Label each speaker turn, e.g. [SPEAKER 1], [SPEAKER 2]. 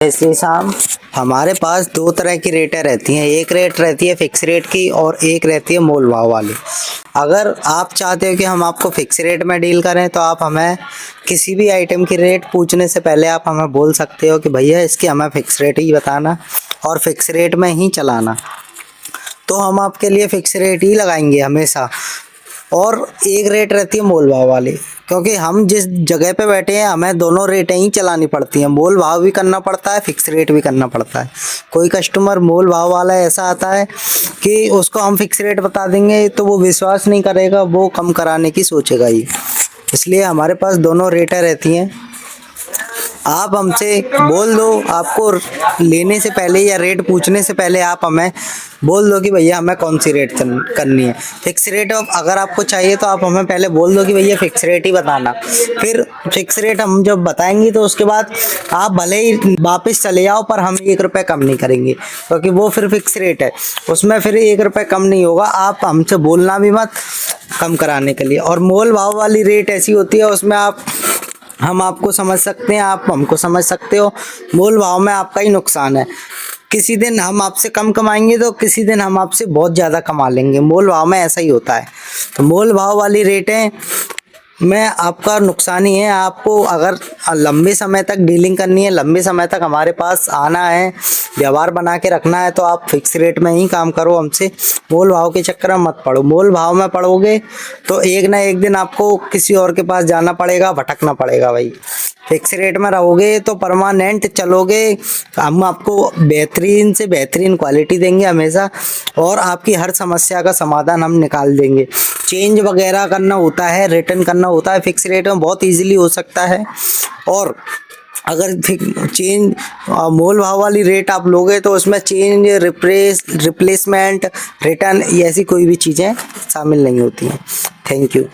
[SPEAKER 1] इसलिए शाम हमारे पास दो तरह की रेटें रहती हैं। एक रेट रहती है फिक्स रेट की और एक रहती है मोल भाव वाली। अगर आप चाहते हो कि हम आपको फिक्स रेट में डील करें तो आप हमें किसी भी आइटम की रेट पूछने से पहले आप हमें बोल सकते हो कि भैया इसकी हमें फिक्स रेट ही बताना और फिक्स रेट में ही चलाना, तो हम आपके लिए फिक्स रेट ही लगाएंगे हमेशा। और एक रेट रहती है मोल भाव वाली, क्योंकि हम जिस जगह पे बैठे हैं हमें दोनों रेटें ही चलानी पड़ती हैं। मोल भाव भी करना पड़ता है, फिक्स रेट भी करना पड़ता है। कोई कस्टमर मोल भाव वाला ऐसा आता है कि उसको हम फिक्स रेट बता देंगे तो वो विश्वास नहीं करेगा, वो कम कराने की सोचेगा ही। इसलिए हमारे पास दोनों रेटें रहती हैं। आप हमसे बोल दो, आपको लेने से पहले या रेट पूछने से पहले आप हमें बोल दो कि भैया हमें कौन सी रेट करनी है। फिक्स रेट अगर आपको चाहिए तो आप हमें पहले बोल दो कि भैया फिक्स रेट ही बताना। फिर फिक्स रेट हम जब बताएंगे तो उसके बाद आप भले ही वापस चले जाओ पर हम 1 रुपये कम नहीं करेंगे, क्योंकि वो फिर फिक्स रेट है, उसमें फिर 1 रुपये कम नहीं होगा। आप हमसे बोलना भी मत कम कराने के लिए। और मोल भाव वाली रेट ऐसी होती है, उसमें हम आपको समझ सकते हैं, आप हमको समझ सकते हो। मोल भाव में आपका ही नुकसान है। किसी दिन हम आपसे कम कमाएंगे तो किसी दिन हम आपसे बहुत ज़्यादा कमा लेंगे। मोल भाव में ऐसा ही होता है। तो मोल भाव वाली रेटें में आपका नुकसान ही है। आपको अगर लंबे समय तक डीलिंग करनी है, लंबे समय तक हमारे पास आना है, व्यवहार बना के रखना है, तो आप फिक्स रेट में ही काम करो हमसे। मोल भाव के चक्कर में मत पड़ो। मोल भाव में पड़ोगे तो एक ना एक दिन आपको किसी और के पास जाना पड़ेगा, भटकना पड़ेगा भाई। फिक्स रेट में रहोगे तो परमानेंट चलोगे। हम आपको बेहतरीन से बेहतरीन क्वालिटी देंगे हमेशा, और आपकी हर समस्या का समाधान हम निकाल देंगे। चेंज वगैरह करना होता है, रिटर्न करना होता है, फिक्स रेट में बहुत इजीली हो सकता है। और अगर चेंज मोल भाव वाली रेट आप लोगे तो उसमें चेंज, रिप्लेसमेंट, रिटर्न ऐसी कोई भी चीज़ें शामिल नहीं होती हैं। Thank you.